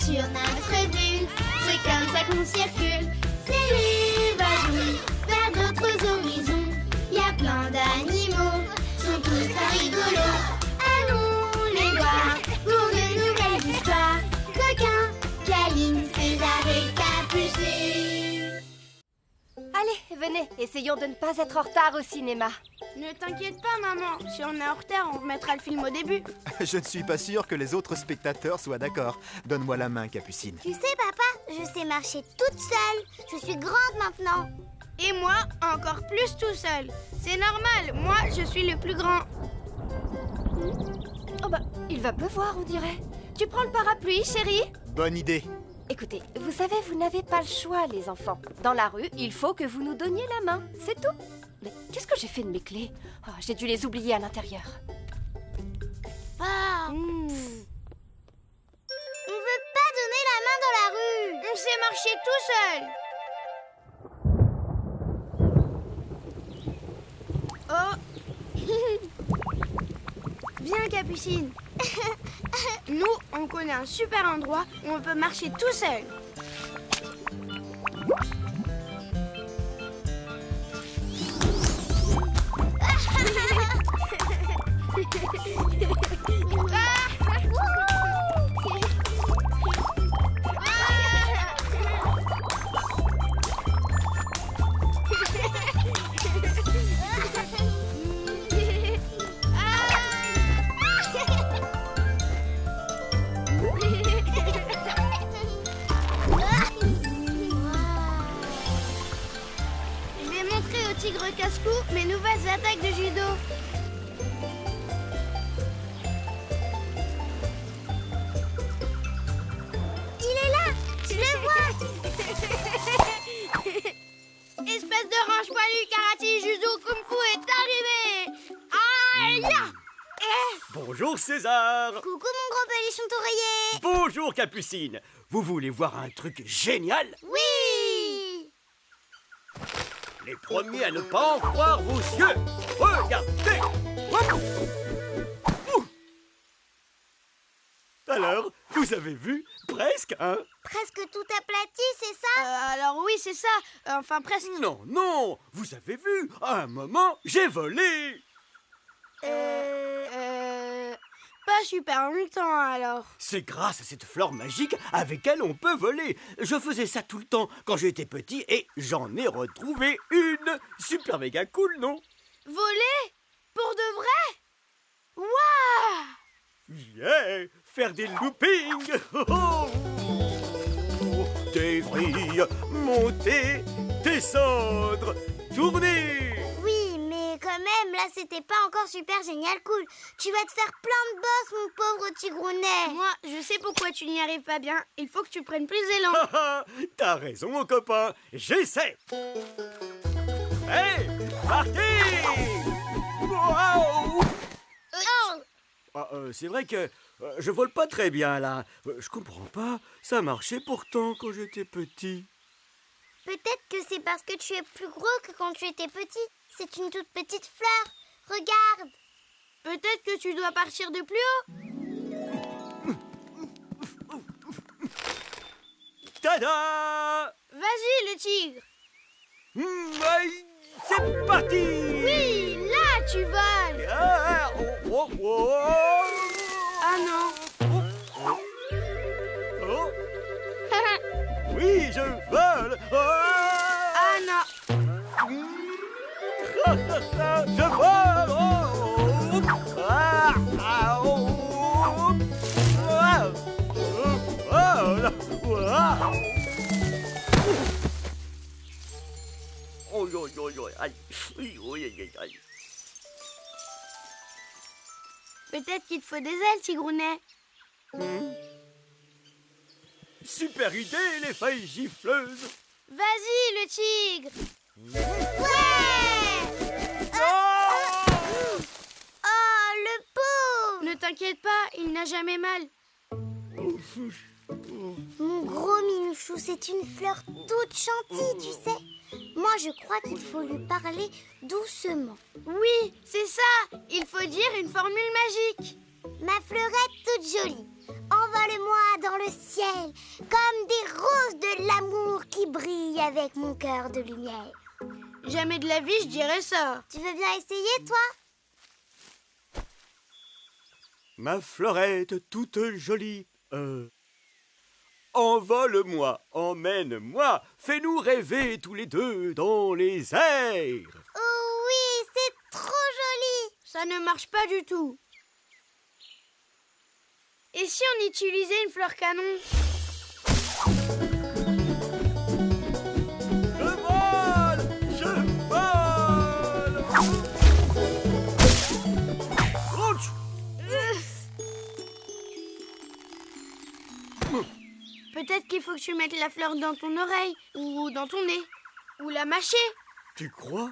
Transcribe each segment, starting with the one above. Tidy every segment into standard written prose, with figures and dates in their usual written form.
sur notre bulle. C'est comme ça qu'on circule. C'est les vadrouilles vers d'autres horizons. Y a plein d'animaux, sont tous très rigolos. Allons les voir pour de nouvelles histoires. Coquin, câline, César et Capucine. Allez, venez, essayons de ne pas être en retard au cinéma. Ne t'inquiète pas, maman. Si on est en retard, on remettra le film au début. Je ne suis pas sûr que les autres spectateurs soient d'accord. Donne-moi la main, Capucine. Tu sais, papa, je sais marcher toute seule. Je suis grande maintenant. Et moi, encore plus tout seul. C'est normal, moi, je suis le plus grand. Oh bah, il va pleuvoir, on dirait. Tu prends le parapluie, chérie? Bonne idée. Écoutez, vous savez, vous n'avez pas le choix, les enfants. Dans la rue, il faut que vous nous donniez la main, c'est tout. Mais qu'est-ce que j'ai fait de mes clés? Oh, j'ai dû les oublier à l'intérieur. Ah. On veut pas donner la main dans la rue. On sait marcher tout seul. Oh. Viens, Capucine. Nous, on connaît un super endroit où on peut marcher tout seul. Je vais montrer au tigre casse-cou mes nouvelles attaques de judo. Il est là, je le vois. Espèce de range poilu, karaté, judo, kung fu est arrivé. Aïe! Bonjour César. Coucou mon gros peluchon oreiller. Bonjour Capucine. Vous voulez voir un truc génial? Oui. Les premiers à ne pas en croire vos yeux. Regardez. Hop. Ouh. Alors, vous avez vu? Presque, hein? Presque tout aplati, c'est ça? Alors oui, c'est ça. Enfin, presque. Non, non. Vous avez vu? À un moment, j'ai volé. Pas super longtemps alors. C'est grâce à cette fleur magique avec elle on peut voler. Je faisais ça tout le temps quand j'étais petit et j'en ai retrouvé une. Super méga cool, non? Voler? Pour de vrai? Waouh! Yeah! Faire des loopings! Oh, oh. Des vrilles, monter, descendre, tourner! Oui, mais quand même, là, c'était pas encore super génial cool. Tu vas te faire plein de bosses, mon pauvre tigrounet. Moi, je sais pourquoi tu n'y arrives pas bien. Il faut que tu prennes plus d'élan. T'as raison, mon copain. J'essaie. Hey, partez! Wow! C'est vrai que je vole pas très bien, là. Je comprends pas. Ça marchait pourtant quand j'étais petit. Peut-être que c'est parce que tu es plus gros que quand tu étais petit. C'est une toute petite fleur. Regarde. Peut-être que tu dois partir de plus haut. Tada! Vas-y, le tigre. C'est parti! Oui, là, tu voles. Ah, oh, oh, oh. Ah non. Oh. Oui, je vole. Ah non. Je vole. Oh. Ah, ah, oh. Ah. Voilà. Voilà. Oh, oh, oh, oh. Aïe. Oui, oui, aïe, aïe. Peut-être qu'il te faut des ailes, tigrounet. Super idée, les feuilles gifleuses. Vas-y, le tigre. Ouais. Oh, le pauvre. Ne t'inquiète pas, il n'a jamais mal. Mon gros Minouchou, c'est une fleur toute gentille, tu sais. Moi, je crois qu'il faut lui parler doucement. Oui, c'est ça. Il faut dire une formule magique. Ma fleurette toute jolie, en Envole-moi dans le ciel, comme des roses de l'amour qui brillent avec mon cœur de lumière. Jamais de la vie, je dirais ça. Tu veux bien essayer, toi? Ma Fleurette toute jolie, envole-moi, emmène-moi, fais-nous rêver tous les deux dans les airs. Oh oui, c'est trop joli. Ça ne marche pas du tout. Et si on utilisait une fleur canon? Je vole Ouch. Peut-être qu'il faut que tu mettes la fleur dans ton oreille, ou dans ton nez, ou la mâcher. Tu crois?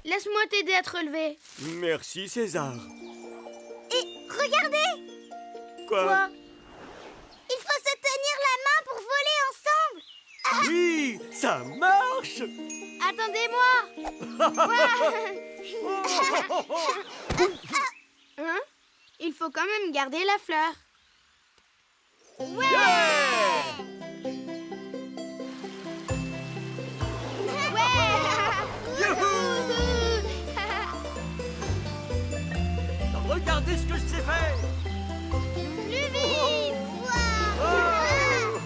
Laisse-moi t'aider à te relever. Merci César. Et regardez, Quoi? il faut se tenir la main pour voler ensemble. Oui, ça marche. Attendez-moi. Hein? Il faut quand même garder la fleur. Regardez ce que je sais faire. Plus vite.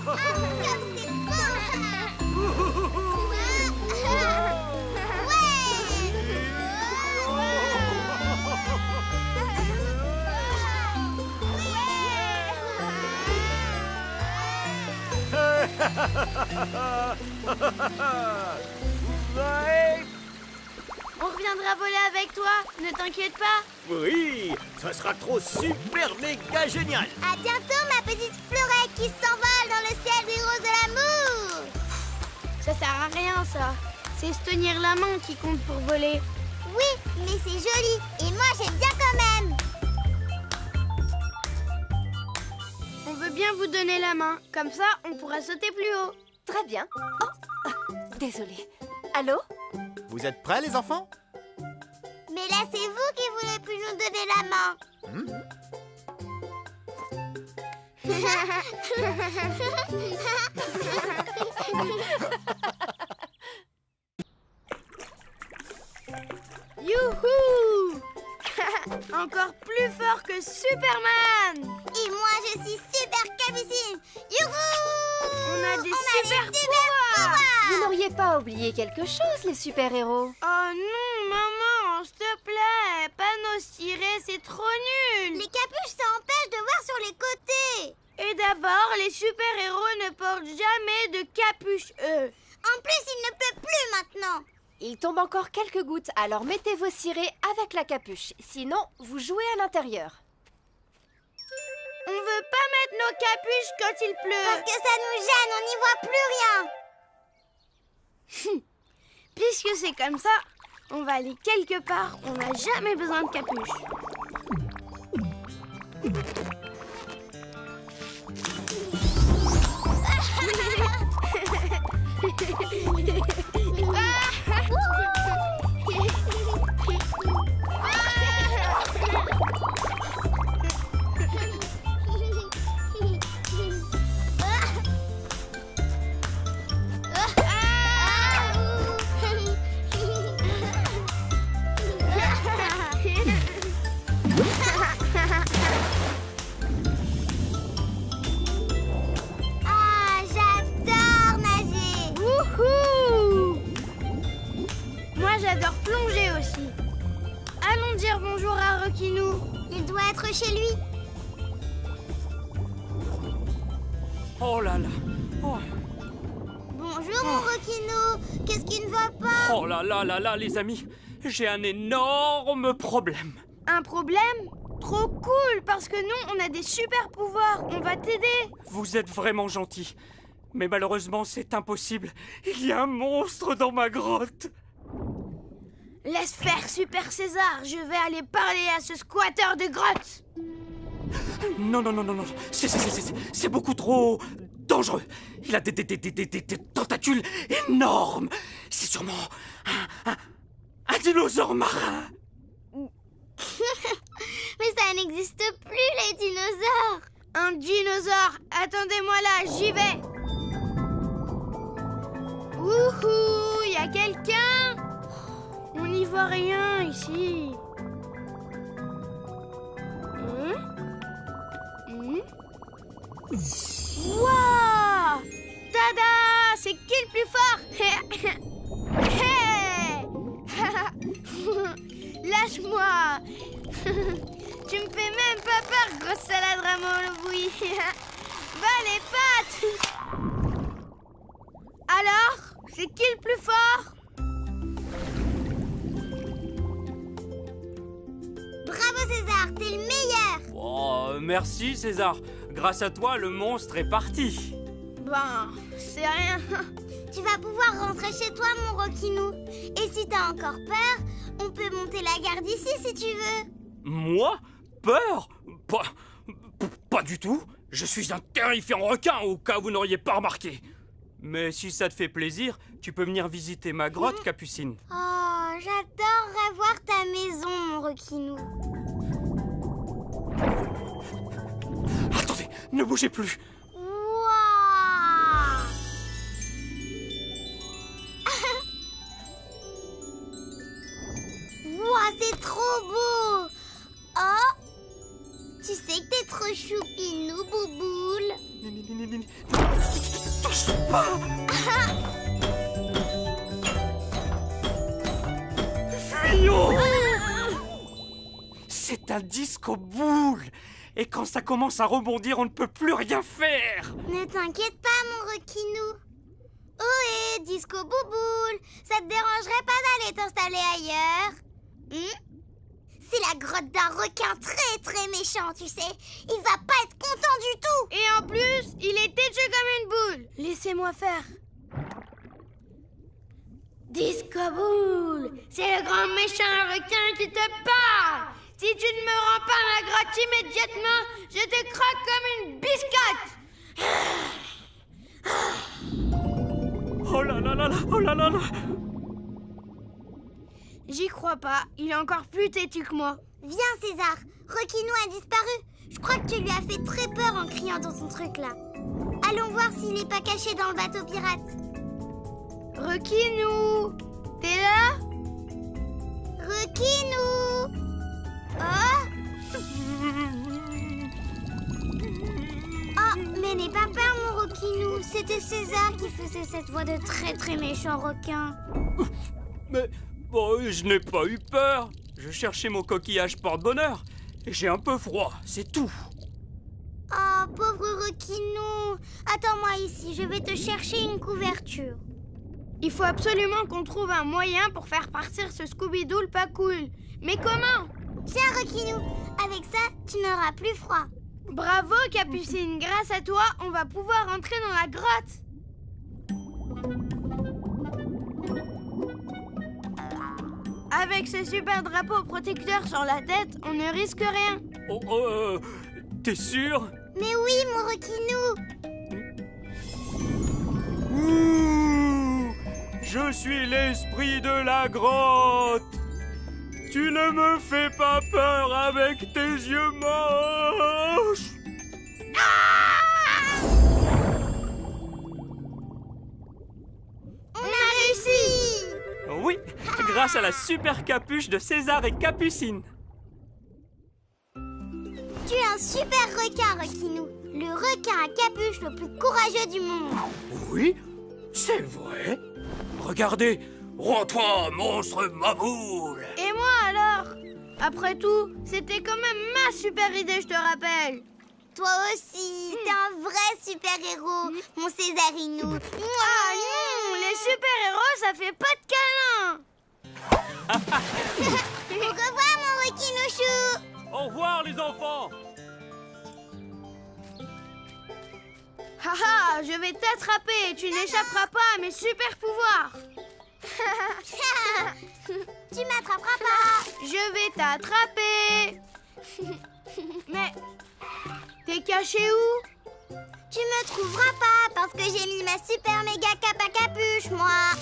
Comme c'est beau. Ouais. On reviendra voler avec toi, ne t'inquiète pas. Oui, ça sera trop super méga génial. À bientôt, ma petite fleurette qui s'envole dans le ciel des roses de l'amour. Ça sert à rien, ça. C'est se tenir la main qui compte pour voler. Oui, mais c'est joli. Et moi, j'aime bien quand même. On veut bien vous donner la main. Comme ça, on pourra sauter plus haut. Très bien. Oh, désolée. Allô? Vous êtes prêts, les enfants? Mais là, c'est vous qui voulez plus nous donner la main. Youhou! Encore plus fort que Superman! Et moi, je suis super Capucine. Youhou! On a des super pouvoirs. Vous n'auriez pas oublié quelque chose, les super-héros? Oh non, maman, s'il te plaît, panneau ciré, c'est trop nul! Les capuches, ça empêche de voir sur les côtés. Et d'abord, les super-héros ne portent jamais de capuche, eux. En plus, il ne pleut plus maintenant. Il tombe encore quelques gouttes, alors mettez vos cirés avec la capuche. Sinon, vous jouez à l'intérieur. On veut pas mettre nos capuches quand il pleut. Parce que ça nous gêne, on n'y voit plus rien. Puisque c'est comme ça, on va aller quelque part. On n'a jamais besoin de capuche. Ah, j'adore nager. Wouhou! Moi, j'adore plonger aussi. Allons dire bonjour à Rockinou. Il doit être chez lui. Oh là là. Oh, Bonjour, mon Rockinou. Qu'est-ce qui ne va pas? oh là là là là, les amis. J'ai un énorme problème. Un problème? Trop cool, parce que nous, on a des super pouvoirs. On va t'aider. Vous êtes vraiment gentils. Mais malheureusement, c'est impossible. Il y a un monstre dans ma grotte. Laisse faire, Super César. Je vais aller parler à ce squatteur de grotte. Non, non, non, non, non. C'est beaucoup trop dangereux. Il a des tentacules énormes. C'est sûrement un dinosaure marin. Mais ça n'existe plus, les dinosaures. Un dinosaure! Attendez-moi là, j'y vais! Wouhou! Y a quelqu'un? On n'y voit rien ici. Wouah! Tada! C'est qui le plus fort? Hey! Lâche-moi! Tu me fais même pas peur, grosse salade Ramon le bouilli. Bas les pattes! Alors, c'est qui le plus fort? Bravo César, t'es le meilleur. Oh, merci César. Grâce à toi, le monstre est parti. Ben, c'est rien. Tu vas pouvoir rentrer chez toi, mon Rockinou. Et si t'as encore peur, on peut monter la garde ici si tu veux. Moi? Peur? Pas du tout. Je suis un terrifiant requin, au cas où vous n'auriez pas remarqué. Mais si ça te fait plaisir, tu peux venir visiter ma grotte, Capucine. Oh, j'adorerais voir ta maison, mon Rockinou. Attendez, ne bougez plus. Wouah! Wouah, c'est trop beau! Oh! Tu sais que t'es trop choupinou, Bouboule. Touche pas. Fuyons. C'est un disco boule. Et quand ça commence à rebondir, on ne peut plus rien faire. Ne t'inquiète pas, mon Rockinou. Ohé, Disco Bouboule, ça te dérangerait pas d'aller t'installer ailleurs? C'est la grotte d'un requin très très méchant, tu sais. Il va pas être content du tout. Et en plus, il est têtu comme une boule. Laissez-moi faire. Disco Boule, c'est le grand méchant requin qui te parle. Si tu ne me rends pas ma grotte immédiatement, je te croque comme une biscotte. Oh là là là là, oh là là là. J'y crois pas, il est encore plus têtu que moi. Viens, César. Rockinou a disparu. Je crois que tu lui as fait très peur en criant dans son truc là. Allons voir s'il n'est pas caché dans le bateau pirate. Rockinou, t'es là? Rockinou! Oh! Oh, mais n'aie pas peur, mon Rockinou. C'était César qui faisait cette voix de très très méchant requin. Mais bon, je n'ai pas eu peur. Je cherchais mon coquillage porte-bonheur. Et j'ai un peu froid, c'est tout. Oh, pauvre Rockinou. Attends-moi ici, je vais te chercher une couverture. Il faut absolument qu'on trouve un moyen pour faire partir ce Scooby-Doo pas cool. Mais comment? Tiens, Rockinou, avec ça, tu n'auras plus froid. Bravo, Capucine. Grâce à toi, on va pouvoir entrer dans la grotte. Avec ce super drapeau protecteur sur la tête, on ne risque rien. Oh, t'es sûr? Mais oui, mon Rockinou. Ouh, je suis l'esprit de la grotte. Tu ne me fais pas peur avec tes yeux moches. On a réussi. Oui, grâce à la super capuche de César et Capucine. Tu es un super requin, Rockinou. Le requin à capuche le plus courageux du monde. Oui, c'est vrai. Regardez, rends-toi, monstre maboule. Et moi alors? Après tout, c'était quand même ma super idée, je te rappelle. Toi aussi, t'es un vrai super-héros, mon Césarinou. Ah non, les super-héros, ça fait pas de câlin. Au revoir, mon Rockinouchou. Au revoir, les enfants. Haha, je vais t'attraper et tu n'échapperas pas à mes super pouvoirs. Tu m'attraperas pas. Je vais t'attraper. Mais t'es caché où? Tu me trouveras pas parce que j'ai mis ma super méga cape à capuche, moi.